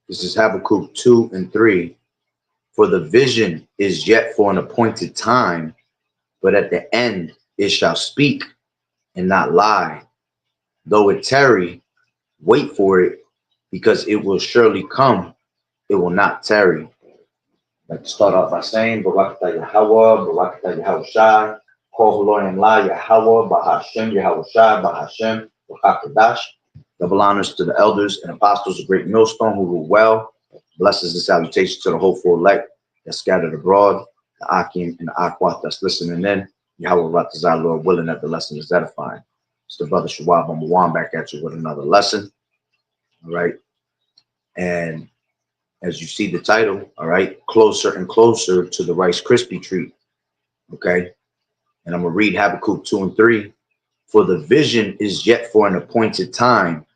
This is Habakkuk 2 and 3. For the vision is yet for an appointed time, but at the end it shall speak and not lie. Though it tarry, wait for it, because it will surely come. It will not tarry. I'd like to start off by saying, Barakatah Yahweh, Barakatah Yahushai, Kol Haloyim La Yahweh, Bahashem, Yahushai, Bahashem, Bakakadash. Double honors to the elders and apostles of Great Millstone who rule well. Blessings and salutations to the hopeful elect that's scattered abroad, the Akim and the Akwat that's listening in. Yahweh Ratazah, Lord willing that the lesson is edifying. It's the brother Shawab Amawan back at you with another lesson. All right. And as you see the title, all right, closer and closer to the Rice Krispy treat. Okay. And I'm going to read Habakkuk 2 and 3. For the vision is yet for an appointed time.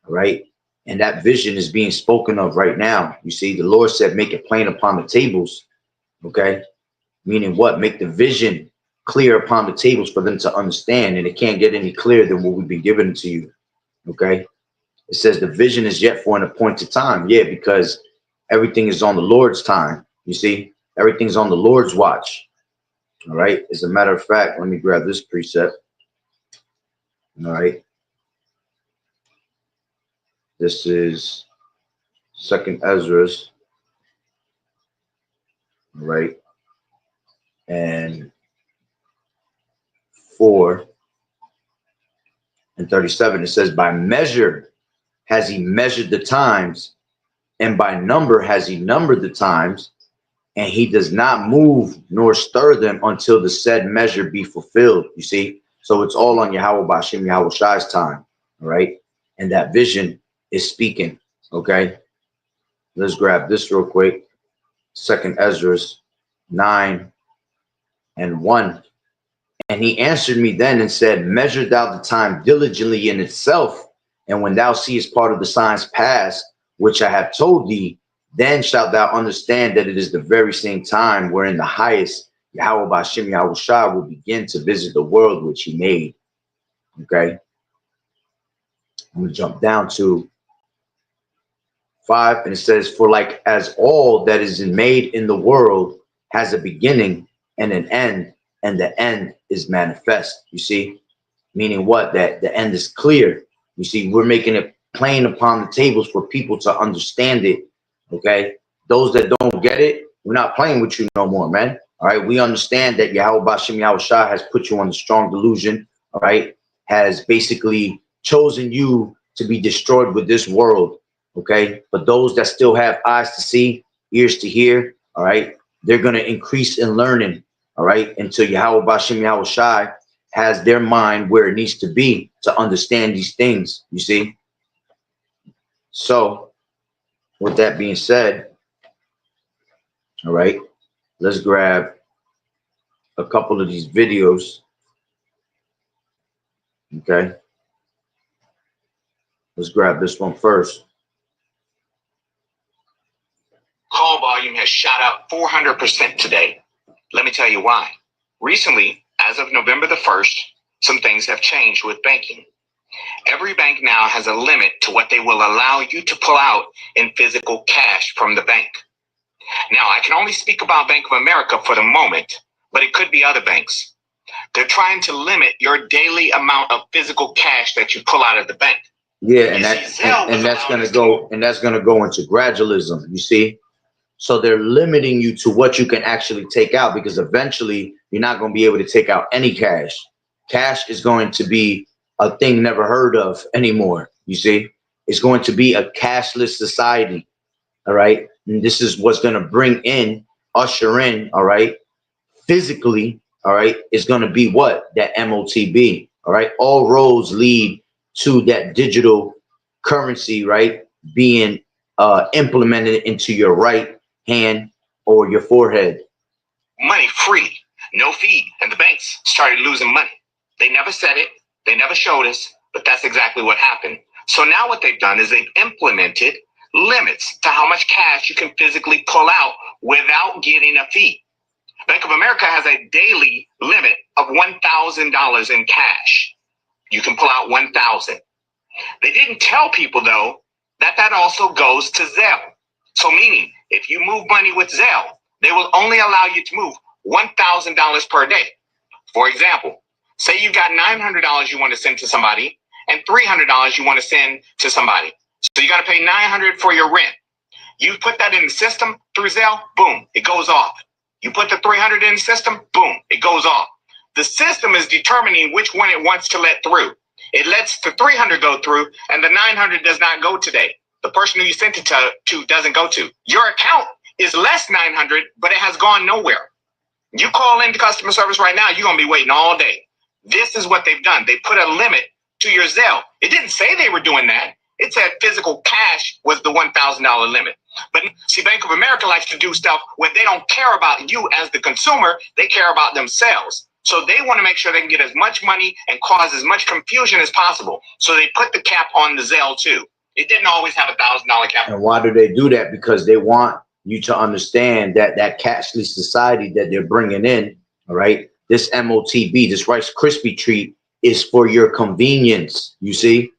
All right. And that vision is being spoken of right now. You see, the Lord said, make it plain upon the tables. Okay. Meaning what? Make the vision clear upon the tables for them to understand. And it can't get any clearer than what we've been giving to you. Okay. It says the vision is yet for an appointed time. Yeah, because everything is on the Lord's time. You see, everything's on the Lord's watch. All right. As a matter of fact, let me grab this precept. All right. This is 2nd Ezra's. All right. And 4 and 37. It says, by measure has he measured the times, and by number has he numbered the times, and he does not move nor stir them until the said measure be fulfilled. You see, so it's all on Yahweh Bashim Yahweh Shai's time. All right. And that vision is speaking. Okay. Let's grab this real quick. 2nd Ezra's 9 and 1. And he answered me then and said, measure thou the time diligently in itself. And when thou seest part of the signs pass, which I have told thee, then shalt thou understand that it is the very same time wherein the highest Yahweh Bashim Yahweh Shai will begin to visit the world which he made. Okay. I'm going to jump down to 5, and it says, for like as all that is made in the world has a beginning and an end, and the end is manifest. You see, meaning what? That the end is clear. You see, we're making it plain upon the tables for people to understand it. Okay. Those that don't get it, we're not playing with you no more, man. All right. We understand that Yahweh Bashim Yahweh Shai has put you on the strong delusion. All right. Has basically chosen you to be destroyed with this world. Okay. But those that still have eyes to see, ears to hear, all right, they're going to increase in learning. All right. Until Yahweh Bashim Yahweh Shai has their mind where it needs to be to understand these things. You see. So with that being said, all right, let's grab a couple of these videos. Okay. Let's grab this one first. Call volume has shot up 400% today. Let me tell you why. Recently, as of November the 1st, some things have changed with banking. Every bank now has a limit to what they will allow you to pull out in physical cash from the bank. Now, I can only speak about Bank of America for the moment, but it could be other banks. They're trying to limit your daily amount of physical cash that you pull out of the bank. Yeah, and that's going to go into gradualism, you see. So they're limiting you to what you can actually take out, because eventually you're not going to be able to take out any cash. Cash is going to be a thing never heard of anymore. You see, it's going to be a cashless society. All right. And this is what's going to usher in. All right. Physically. All right. It's going to be what? That MOTB. All right. All roads lead to that digital currency, right? Being implemented into your right hand or your forehead. Money free, no fee. And the banks started losing money. They never said it. They never showed us, but that's exactly what happened. So now what they've done is they've implemented limits to how much cash you can physically pull out without getting a fee. Bank of America has a daily limit of $1,000 in cash. You can pull out 1,000. They didn't tell people, though, that also goes to Zelle. So meaning, if you move money with Zelle, they will only allow you to move $1,000 per day. For example, say you got $900 you want to send to somebody and $300 you want to send to somebody. So you got to pay $900 for your rent. You put that in the system through Zelle, boom, it goes off. You put the $300 in the system, boom, it goes off. The system is determining which one it wants to let through. It lets the $300 go through and the $900 does not go today. The person who you sent it to doesn't go to. Your account is less $900, but it has gone nowhere. You call into customer service right now, you're going to be waiting all day. This is what they've done. They put a limit to your Zelle. It didn't say they were doing that. It said physical cash was the $1,000 limit. But see, Bank of America likes to do stuff where they don't care about you as the consumer. They care about themselves. So they want to make sure they can get as much money and cause as much confusion as possible. So they put the cap on the Zelle too. It didn't always have $1,000 cap. And why do they do that? Because they want you to understand that that cashless society that they're bringing in, all right, this MOTB, this Rice Krispy treat is for your convenience, you see?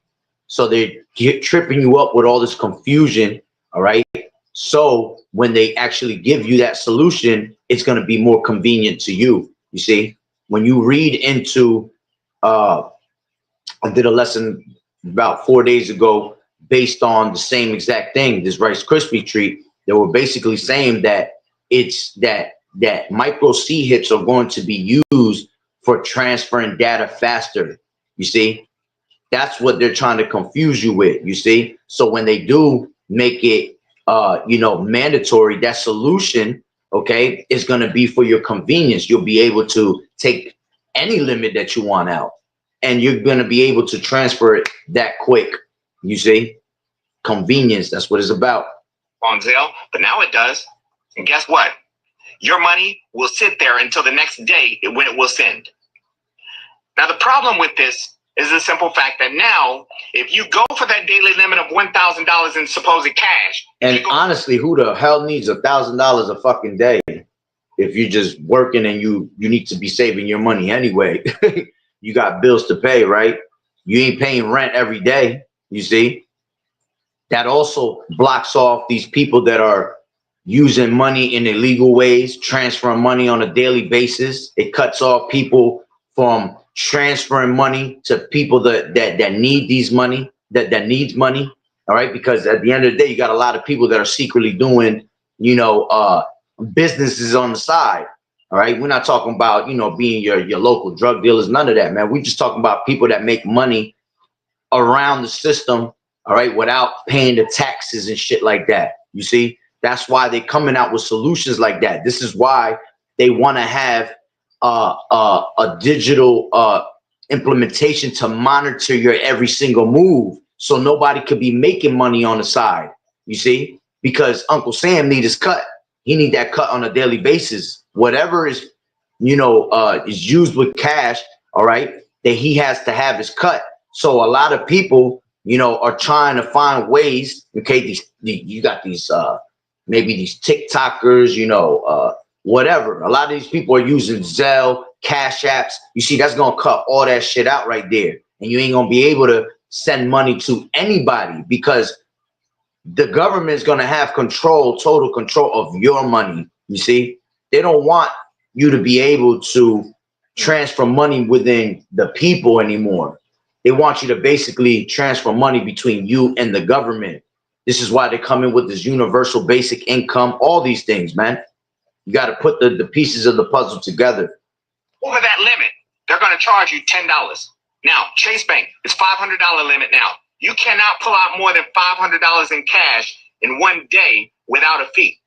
So they're tripping you up with all this confusion, all right? So when they actually give you that solution, it's going to be more convenient to you, you see? When you read into, I did a lesson about 4 days ago based on the same exact thing, this Rice Krispie treat. They were basically saying that it's that micro C hits are going to be used for transferring data faster. You see, that's what they're trying to confuse you with. You see, so when they do make it, mandatory, that solution, okay, is going to be for your convenience. You'll be able to take any limit that you want out, and you're going to be able to transfer it that quick. You see, convenience. That's what it's about. On Zelle, but now it does. And guess what? Your money will sit there until the next day when it will send. Now, the problem with this is the simple fact that now, if you go for that daily limit of $1,000 in supposed cash, and honestly, who the hell needs $1,000 a fucking day if you're just working and you need to be saving your money anyway? You got bills to pay, right? You ain't paying rent every day, you see? That also blocks off these people that are using money in illegal ways, transferring money on a daily basis. It cuts off people from transferring money to people that need these money, that needs money. All right, because at the end of the day, you got a lot of people that are secretly doing, businesses on the side. All right, we're not talking about being your local drug dealers, none of that, man. We're just talking about people that make money around the system. All right, without paying the taxes and shit like that. You see, that's why they're coming out with solutions like that. This is why they want to have a digital implementation to monitor your every single move, so nobody could be making money on the side. You see, because Uncle Sam need his cut. He need that cut on a daily basis. Whatever is, is used with cash. All right, that he has to have his cut. So a lot of people, are trying to find ways. Okay, you got these maybe these TikTokers, whatever. A lot of these people are using Zelle, Cash Apps. You see, that's gonna cut all that shit out right there, and you ain't gonna be able to send money to anybody because the government's gonna have total control of your money. You see, they don't want you to be able to transfer money within the people anymore. They want you to basically transfer money between you and the government. This is why they come in with this universal basic income, all these things, man. You got to put the pieces of the puzzle together. Over that limit, they're going to charge you $10. Now, Chase Bank is $500 limit now. You cannot pull out more than $500 in cash in one day without a fee.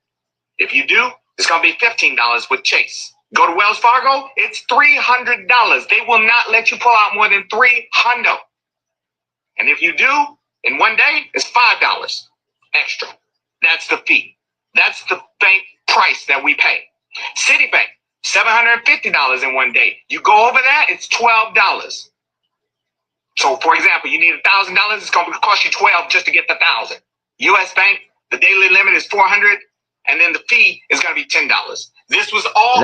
If you do, it's going to be $15 with Chase. Go to Wells Fargo, it's $300. They will not let you pull out more than $300. And if you do, in one day, it's $5 extra. That's the fee. That's the bank price that we pay. Citibank, $750 in one day. You go over that, it's $12. So, for example, you need $1,000. It's going to cost you $12 just to get the $1,000. U.S. Bank, the daily limit is $400, and then the fee is going to be $10. This was all. And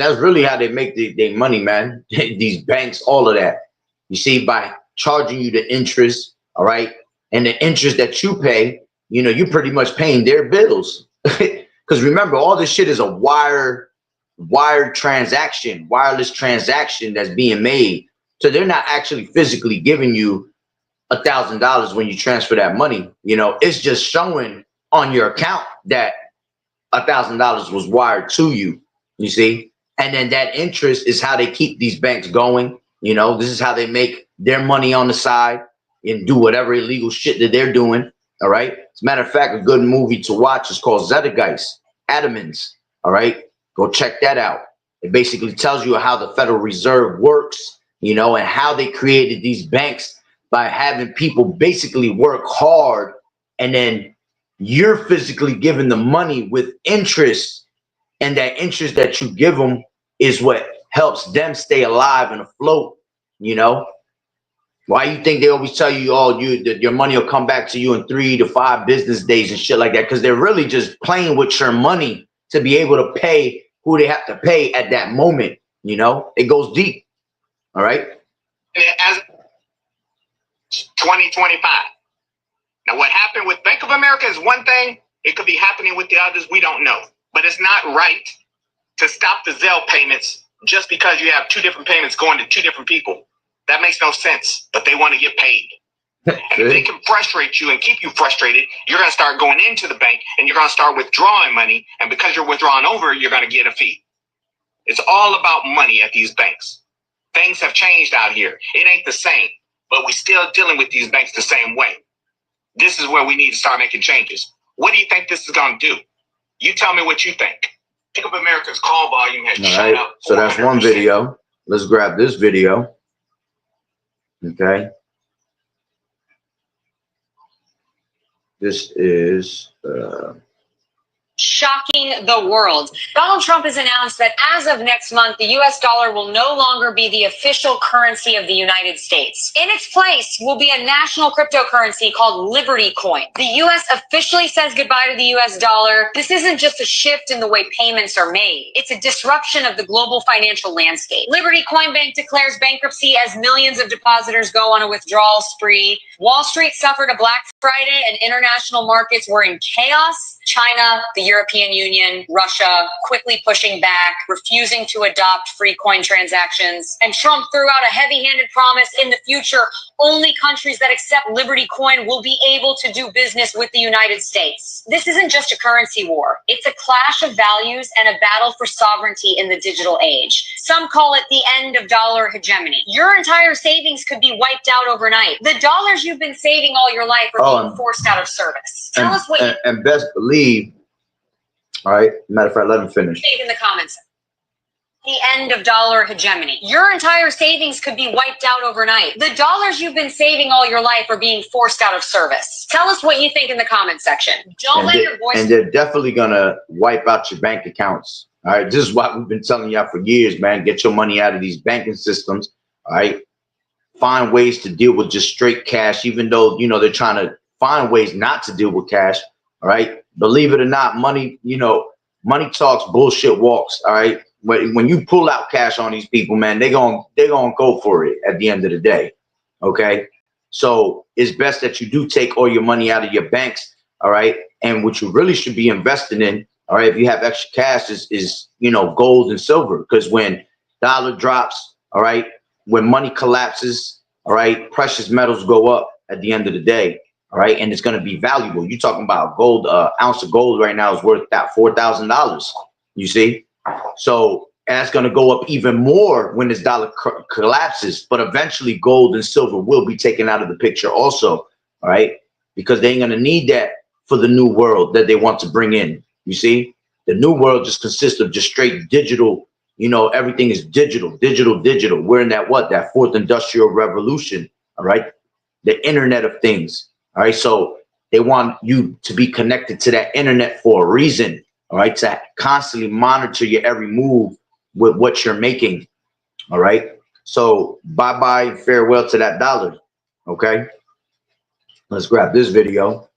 that's really how they make their money, man. These banks, all of that. You see, by charging you the interest, all right, and the interest that you pay, you know, you're pretty much paying their bills. Because remember, all this shit is a wired transaction, wireless transaction that's being made. So they're not actually physically giving you $1,000 when you transfer that money. You know, it's just showing on your account that $1,000 was wired to you. You see, and then that interest is how they keep these banks going. You know, this is how they make their money on the side and do whatever illegal shit that they're doing. All right. As a matter of fact, a good movie to watch is called Zeitgeist, Adamans. All right. Go check that out. It basically tells you how the Federal Reserve works, you know, and how they created these banks by having people basically work hard, and then you're physically giving the money with interest, and that interest that you give them is what helps them stay alive and afloat. You know, why you think they always tell you, oh, that your money will come back to you in 3 to 5 business days and shit like that? Because they're really just playing with your money to be able to pay who they have to pay at that moment. You know, it goes deep. All right. As 2025. Now, what happened with Bank of America is one thing. It could be happening with the others. We don't know. But it's not right to stop the Zelle payments just because you have 2 different payments going to 2 different people. That makes no sense. But they want to get paid. And if they can frustrate you and keep you frustrated, you're going to start going into the bank and you're going to start withdrawing money. And because you're withdrawing over, you're going to get a fee. It's all about money at these banks. Things have changed out here. It ain't the same. But we're still dealing with these banks the same way. This is where we need to start making changes. What do you think this is going to do? You tell me what you think. Bank of America's call volume has shot up. So that's one video. Let's grab this video. Okay. This is shocking the world. Donald Trump has announced that as of next month, the U.S. dollar will no longer be the official currency of the United States. In its place will be a national cryptocurrency called Liberty Coin. The U.S. officially says goodbye to the U.S. dollar. This isn't just a shift in the way payments are made. It's a disruption of the global financial landscape. Liberty Coin Bank declares bankruptcy as millions of depositors go on a withdrawal spree. Wall Street suffered a Black Friday and international markets were in chaos. China, the European Union, Russia quickly pushing back, refusing to adopt free coin transactions. And Trump threw out a heavy-handed promise in the future, only countries that accept Liberty Coin will be able to do business with the United States. This isn't just a currency war. It's a clash of values and a battle for sovereignty in the digital age. Some call it the end of dollar hegemony. Your entire savings could be wiped out overnight. The dollars you've been saving all your life are being forced out of service. Tell us what you... And best believe, all right, matter of fact, let him finish. In the comments. The end of dollar hegemony. Your entire savings could be wiped out overnight. The dollars you've been saving all your life are being forced out of service. Tell us what you think in the comments section. Don't let your voice... And they're definitely going to wipe out your bank accounts. All right, this is what we've been telling y'all for years, man. Get your money out of these banking systems. All right, find ways to deal with just straight cash, even though, you know, they're trying to find ways not to deal with cash. All right, believe it or not, money, you know, money talks, bullshit walks. All right, when you pull out cash on these people, man, they're gonna go for it at the end of the day. Okay, so it's best that you do take all your money out of your banks. All right, and what you really should be investing in, all right, if you have extra cash, is you know, gold and silver, because when dollar drops, all right, when money collapses, all right, precious metals go up at the end of the day. All right, and it's going to be valuable. You're talking about gold. Ounce of gold right now is worth that $4,000. You see, so that's going to go up even more when this dollar collapses. But eventually, gold and silver will be taken out of the picture also. All right, because they ain't going to need that for the new world that they want to bring in. You see, the new world just consists of just straight digital. You know, everything is digital, digital, digital. We're in that that fourth industrial revolution. All right, the Internet of Things. All right, so they want you to be connected to that internet for a reason. All right, to constantly monitor your every move with what you're making. All right, so bye-bye and farewell to that dollar. Okay, let's grab this video.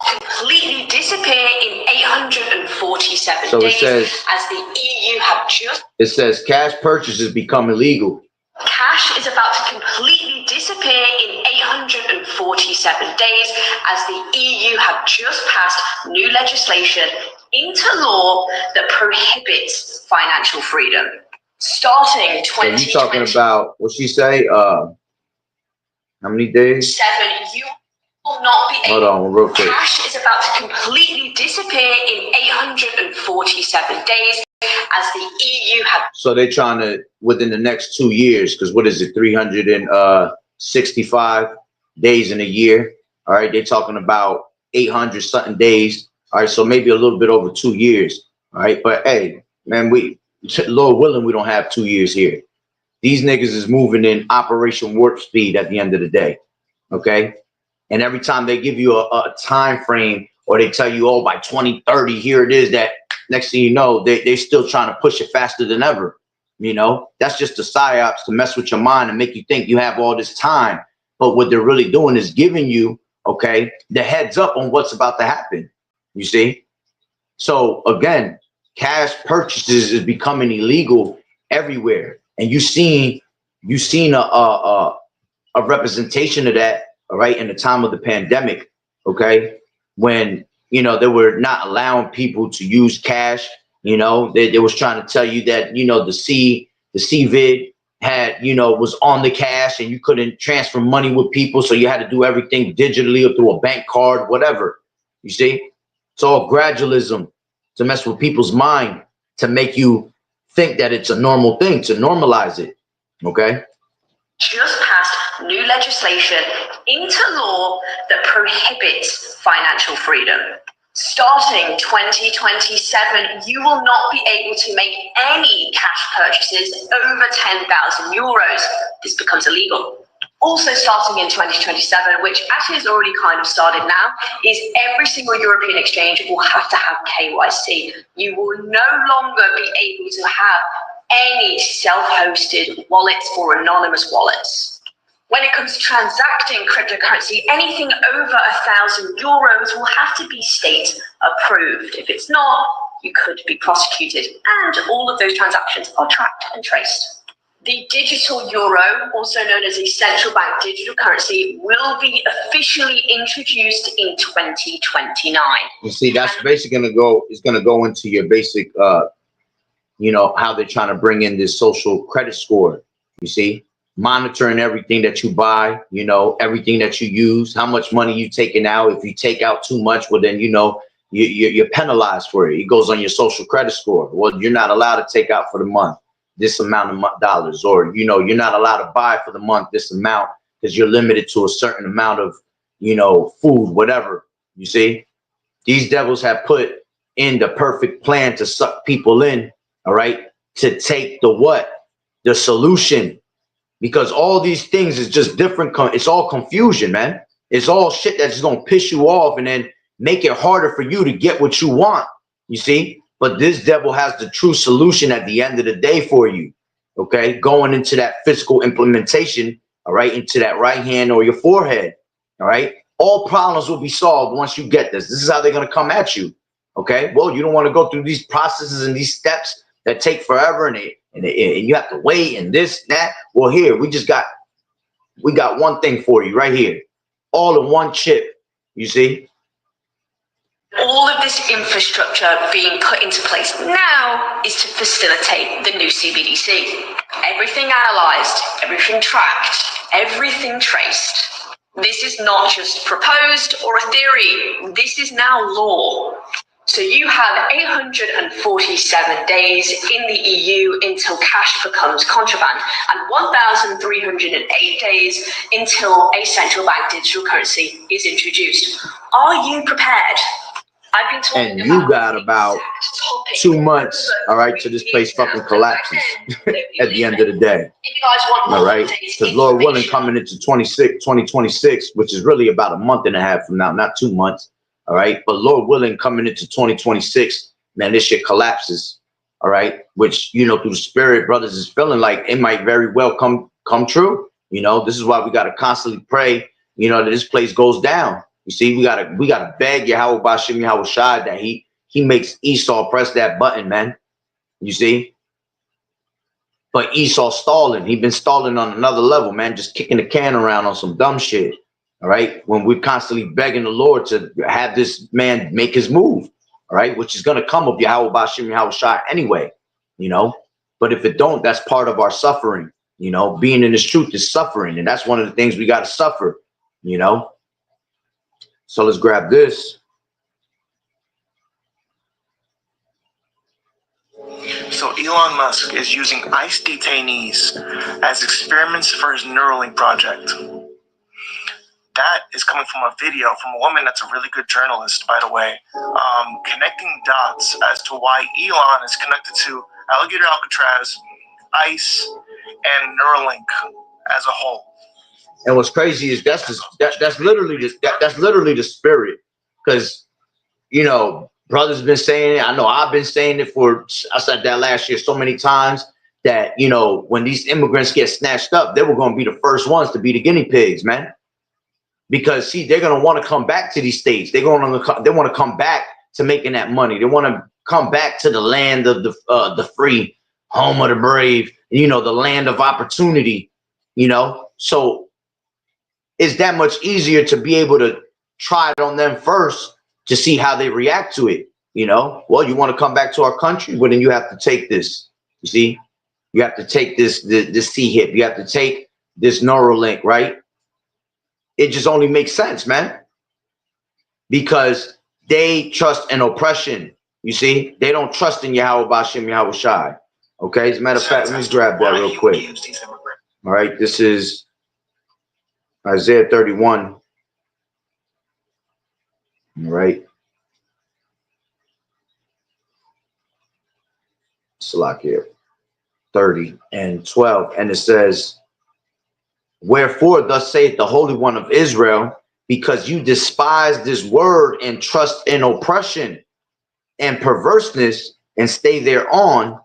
Completely disappear in 847 So it days says, as the EU have just... it says cash purchases become illegal. Cash is about to completely disappear in 847 days as the EU have just passed new legislation into law that prohibits financial freedom. Starting 2020. So you talking about what she say? How many days? 7. You will not be able. Hold on, real quick. Cash is about to completely disappear in 847 days as the EU have. So they're trying to, within the next 2 years, because what is it, 365 days in a year? All right, they're talking about 800 something days. All right, so maybe a little bit over 2 years. All right, but hey, man, Lord willing, we don't have 2 years here. These niggas is moving in Operation Warp Speed at the end of the day. Okay, and every time they give you a time frame, or they tell you, oh, by 2030, here it is, that next thing you know, they're still trying to push it faster than ever. You know, that's just the psyops to mess with your mind and make you think you have all this time. But what they're really doing is giving you, okay, the heads up on what's about to happen. You see? So again, cash purchases is becoming illegal everywhere. And you've seen a representation of that, all right, in the time of the pandemic, okay, when, you know, they were not allowing people to use cash. You know, they was trying to tell you that, you know, the CVID had, you know, was on the cash and you couldn't transfer money with people. So you had to do everything digitally or through a bank card, whatever. You see, it's all gradualism to mess with people's mind, to make you think that it's a normal thing, to normalize it. Okay. Just passed new legislation into law that prohibits financial freedom. Starting 2027, you will not be able to make any cash purchases over 10,000 euros. This becomes illegal. Also starting in 2027, which actually has already kind of started now, is every single European exchange will have to have KYC. You will no longer be able to have any self-hosted wallets or anonymous wallets. When it comes to transacting cryptocurrency, anything over 1,000 euros will have to be state approved. If it's not, you could be prosecuted, and all of those transactions are tracked and traced. The digital euro, also known as a central bank digital currency, will be officially introduced in 2029. You see, that's basically going to go into your basic, you know, how they're trying to bring in this social credit score. You see, monitoring everything that you buy, you know, everything that you use, how much money you've taken out. If you take out too much, well, then, you know, you're penalized for it. It goes on your social credit score. Well, you're not allowed to take out for the month this amount of dollars, or, you know, you're not allowed to buy for the month this amount because you're limited to a certain amount of, you know, food, whatever. You see, these devils have put in the perfect plan to suck people in, all right, to take the solution, because all these things is just different. It's all confusion, man. It's all shit that's going to piss you off and then make it harder for you to get what you want. You see, but this devil has the true solution at the end of the day for you. Okay, going into that physical implementation, all right, into that right hand or your forehead. All right, all problems will be solved once you get this. This is how they're going to come at you. Okay, well, you don't want to go through these processes and these steps that take forever, and you have to wait and this, that. Well, here we got one thing for you right here, all in one chip. You see, all of this infrastructure being put into place now is to facilitate the new CBDC. Everything analyzed, everything tracked, everything traced. This is not just proposed or a theory. This is now law. So you have 847 days in the EU until cash becomes contraband, and 1,308 days until a central bank digital currency is introduced. Are you prepared? I've been talking and you got about 2 months, all right, till this place fucking collapses at the end of the day. If you guys want more, all right, because Lord willing, coming into 2026, which is really about a month and a half from now, not 2 months. All right, but Lord willing, coming into 2026, man, this shit collapses. All right, which, you know, through the spirit, brothers is feeling like it might very well come true. You know, this is why we got to constantly pray, you know, that this place goes down. You see, we gotta beg Yahweh Bashim Yahweh Shai that he makes Esau press that button, man. You see? But Esau stalling. He been stalling on another level, man, just kicking the can around on some dumb shit. All right. When we're constantly begging the Lord to have this man make his move, all right, which is gonna come of Yahweh Bashim Yahweh Shai anyway, you know. But if it don't, that's part of our suffering. You know, being in this truth is suffering, and that's one of the things we gotta suffer, you know. So let's grab this. So Elon Musk is using ICE detainees as experiments for his Neuralink project. That is coming from a video from a woman that's a really good journalist, by the way, connecting dots as to why Elon is connected to Alligator Alcatraz, ICE, and Neuralink as a whole. And what's crazy is that's literally the spirit, because you know, brothers been saying it. I know I've been saying it I said that last year so many times that, you know, when these immigrants get snatched up, they were going to be the first ones to be the guinea pigs, man. Because see, they're going to want to come back to these states. They want to come back to making that money. They want to come back to the land of the free, home of the brave, you know, the land of opportunity, you know. So it's that much easier to be able to try it on them first to see how they react to it, you know. Well, you want to come back to our country? Well, then you have to take this. You see, you have to take this C-hip. You have to take this Neuralink, right? It just only makes sense, man, because they trust in oppression. You see, they don't trust in Yahweh Bashim Yahweh Shai. Okay, as a matter of fact, let me grab that real quick. All right, this is Isaiah 31. All right. Slack here. 30 and 12. And it says, wherefore thus saith the Holy One of Israel, because you despise this word and trust in oppression and perverseness and stay thereon,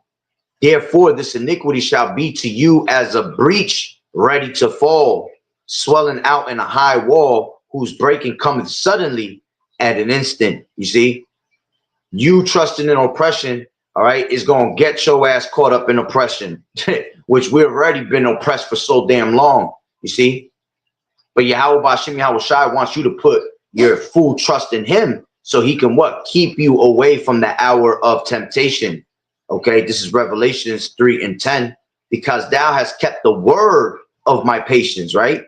therefore this iniquity shall be to you as a breach ready to fall, swelling out in a high wall, whose breaking cometh suddenly at an instant. You see, you trusting in oppression, all right, is going to get your ass caught up in oppression, which we've already been oppressed for so damn long, you see. But Yahweh Bashim Yahweh Shai wants you to put your full trust in him so he can what? Keep you away from the hour of temptation. Okay, this is Revelations 3 and 10. Because thou hast kept the word of my patience, right?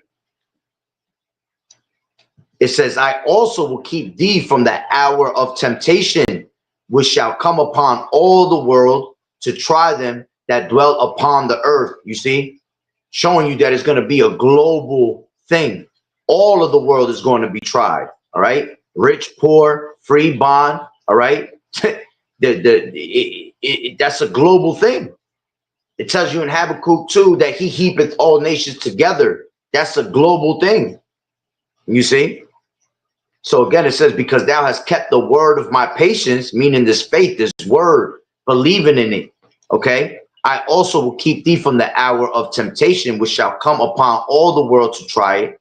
It says, I also will keep thee from the hour of temptation, which shall come upon all the world to try them that dwell upon the earth. You see, showing you that it's going to be a global thing. All of the world is going to be tried. All right. Rich, poor, free, bond. All right. That's a global thing. It tells you in Habakkuk 2 that he heapeth all nations together. That's a global thing. You see? So again, it says, because thou hast kept the word of my patience, meaning this faith, this word, believing in it. Okay. I also will keep thee from the hour of temptation, which shall come upon all the world to try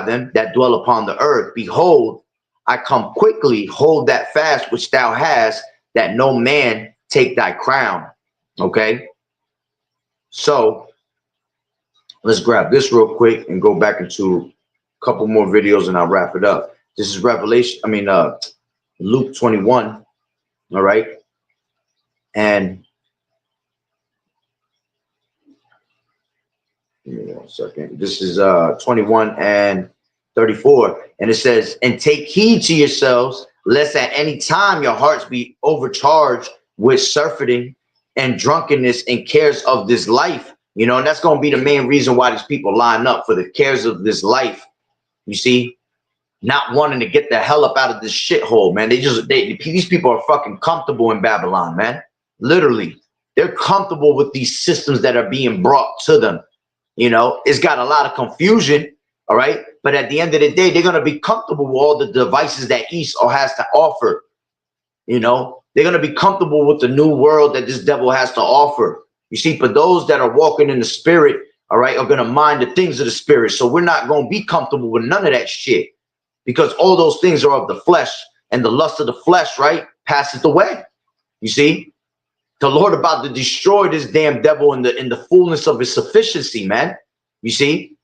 them that dwell upon the earth. Behold, I come quickly, hold that fast which thou hast, that no man take thy crown. Okay. So let's grab this real quick and go back into a couple more videos and I'll wrap it up. This is Luke 21. All right. And give me 1 second. This is 21 and 34. And it says, and take heed to yourselves, lest at any time your hearts be overcharged with surfeiting and drunkenness and cares of this life. You know, and that's going to be the main reason why these people line up, for the cares of this life. You see, not wanting to get the hell up out of this shithole, man. These people are fucking comfortable in Babylon, man. Literally, they're comfortable with these systems that are being brought to them. You know, it's got a lot of confusion. All right. But at the end of the day, they're going to be comfortable with all the devices that Esau has to offer. You know, they're going to be comfortable with the new world that this devil has to offer. You see, for those that are walking in the spirit, all right, are going to mind the things of the spirit. So we're not going to be comfortable with none of that shit, because all those things are of the flesh, and the lust of the flesh, right, passeth away. You see, the Lord about to destroy this damn devil in the fullness of his sufficiency, man. You see,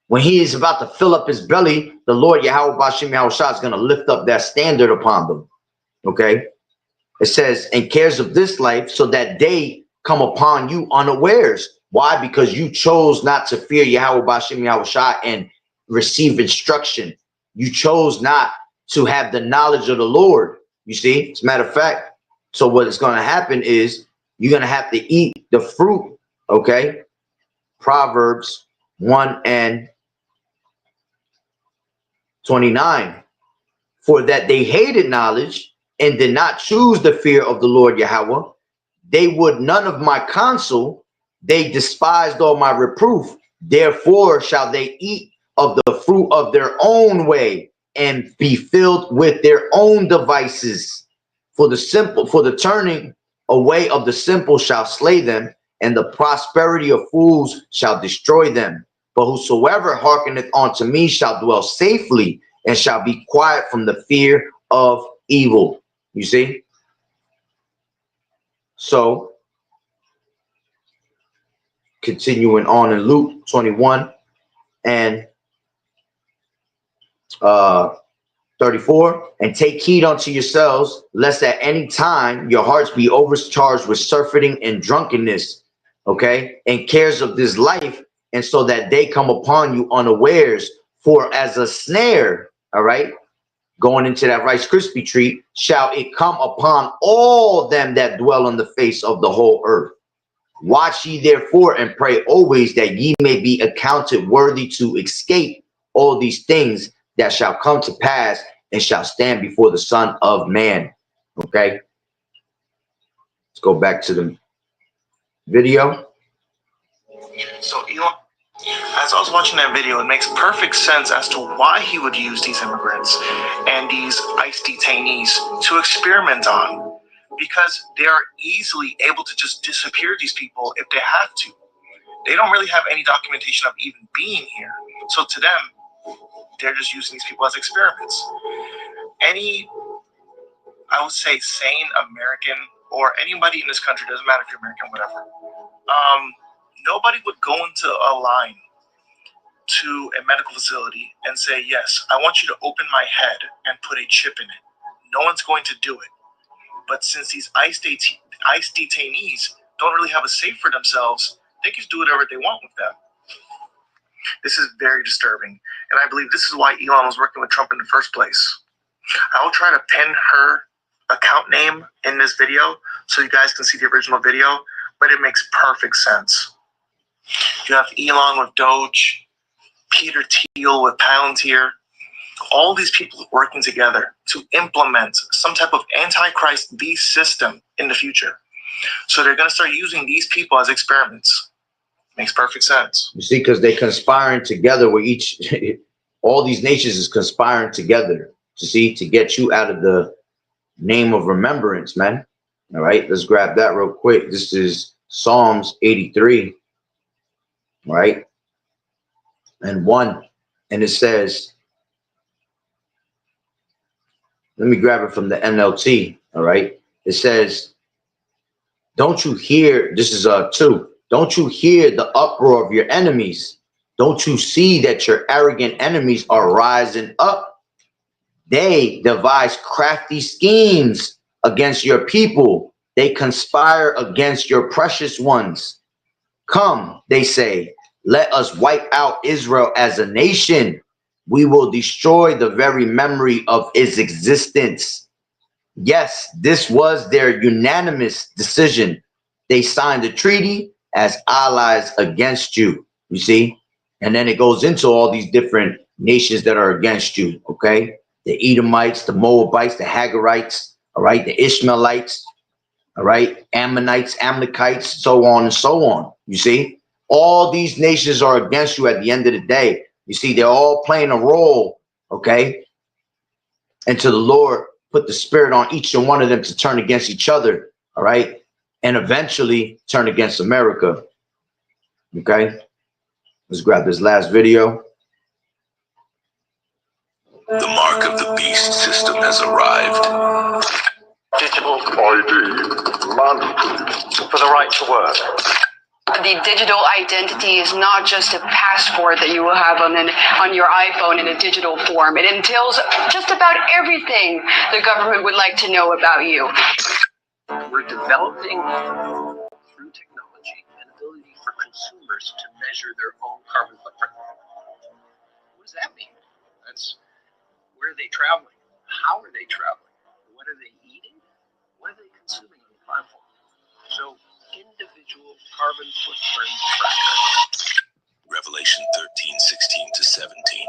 when he is about to fill up his belly, the Lord Yahweh Bashim Yahushua is going to lift up that standard upon them. Okay, it says, and cares of this life, so that they come upon you unawares. Why? Because you chose not to fear Yahweh Bashim Yahushua and receive instruction. You chose not to have the knowledge of the Lord. You see, as a matter of fact, so what is going to happen is you're going to have to eat the fruit. Okay, Proverbs 1:29. For that they hated knowledge and did not choose the fear of the Lord Yahweh, they would none of my counsel, they despised all my reproof. Therefore shall they eat of the fruit of their own way and be filled with their own devices. For the turning away of the simple shall slay them, and the prosperity of fools shall destroy them. But whosoever hearkeneth unto me shall dwell safely, and shall be quiet from the fear of evil. You see? So, continuing on in Luke 21 and 34, and take heed unto yourselves, lest at any time your hearts be overcharged with surfeiting and drunkenness, okay, and cares of this life, and so that they come upon you unawares. For as a snare, all right, going into that Rice Krispy treat, shall it come upon all them that dwell on the face of the whole earth. Watch ye therefore and pray always, that ye may be accounted worthy to escape all these things that shall come to pass and shall stand before the Son of Man. Okay, let's go back to the video. So Elon, as I was watching that video, it makes perfect sense as to why he would use these immigrants and these ICE detainees to experiment on, because they are easily able to just disappear these people if they have to. They don't really have any documentation of even being here. So to them, they're just using these people as experiments. Any, I would say, sane American or anybody in this country, doesn't matter if you're American, whatever, nobody would go into a line to a medical facility and say, yes, I want you to open my head and put a chip in it. No one's going to do it. But since these ICE detainees don't really have a safe for themselves, they can do whatever they want with them. This is very disturbing. And I believe this is why Elon was working with Trump in the first place. I will try to pin her account name in this video so you guys can see the original video, but it makes perfect sense. You have Elon with Doge, Peter Thiel with Palantir, all these people working together to implement some type of antichrist beast system in the future. So they're going to start using these people as experiments. Makes perfect sense. You see, because they're conspiring together with each, all these nations is conspiring together to see, to get you out of the name of remembrance, man. All right, let's grab that real quick. This is Psalms 83, right? And 1, and it says, let me grab it from the NLT, all right? It says, don't you hear, this is 2, don't you hear the uproar of your enemies? Don't you see that your arrogant enemies are rising up? They devise crafty schemes against your people. They conspire against your precious ones. Come, they say, let us wipe out Israel as a nation. We will destroy the very memory of its existence. Yes, this was their unanimous decision. They signed a treaty as allies against you, you see? And then it goes into all these different nations that are against you, okay? The Edomites, the Moabites, the Hagarites, all right? The Ishmaelites, all right? Ammonites, Amalekites, so on and so on, you see? All these nations are against you at the end of the day. You see, they're all playing a role, okay? Until the Lord put the spirit on each and one of them to turn against each other, all right? And eventually turn against America, okay? Let's grab this last video. The mark of the beast system has arrived. Digital ID mandatory for the right to work. The digital identity is not just a passport that you will have on your iPhone in a digital form. It entails just about everything the government would like to know about you. We're developing through technology an ability for consumers to measure their own carbon footprint. What does that mean? That's where are they traveling? How are they traveling? What are they eating? What are they consuming on the platform? So individual carbon footprint tracker. Revelation 13:16-17.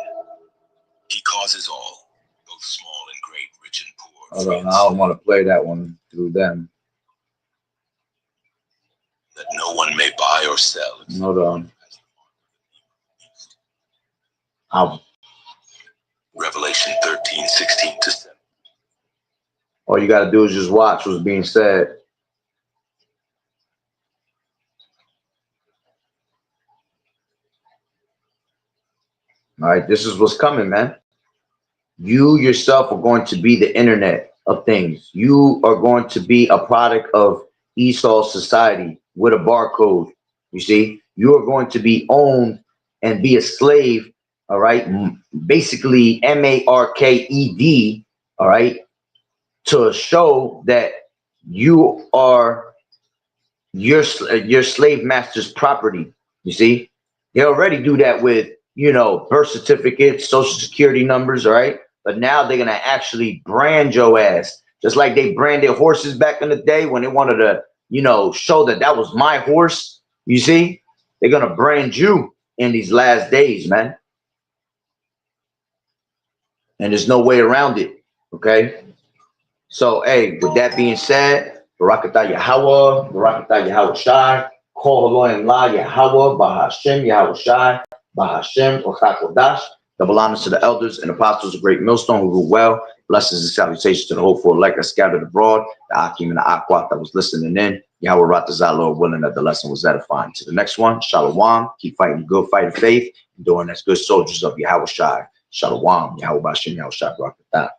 He causes all, both small and great, rich and poor. Hold on, I don't want to play that one through them. That no one may buy or sell. Hold on. Revelation 13:16-17. All you got to do is just watch what's being said. All right, this is what's coming, man. You yourself are going to be the internet of things. You are going to be a product of Esau's society with a barcode. You see, you are going to be owned and be a slave. All right, basically MARKED. All right, to show that you are your slave master's property. You see, they already do that with, you know, birth certificates, social security numbers. All right, but now they're gonna actually brand your ass, just like they branded horses back in the day when they wanted to, you know, show that that was my horse. You see, they're gonna brand you in these last days, man. And there's no way around it. Okay. So, hey, with that being said, Barakatah Yahweh, Barakatah Yahweh Shai, Kol Haloyim La Yahweh, Bahashem Yahweh Shai, Bahashem Ochakodash. Double honors to the elders and apostles of Great Millstone who rule well. Blessings and salutations to the hopeful elect that scattered abroad, the Akim and the Akwat that was listening in. Yahweh Ratazah, Lord willing that the lesson was edifying. To the next one, Shalom. Keep fighting the good fight of faith, doing as good soldiers of Yahweh Shai. Shalom. Yahweh Bashem Yahweh Shai Barakatah.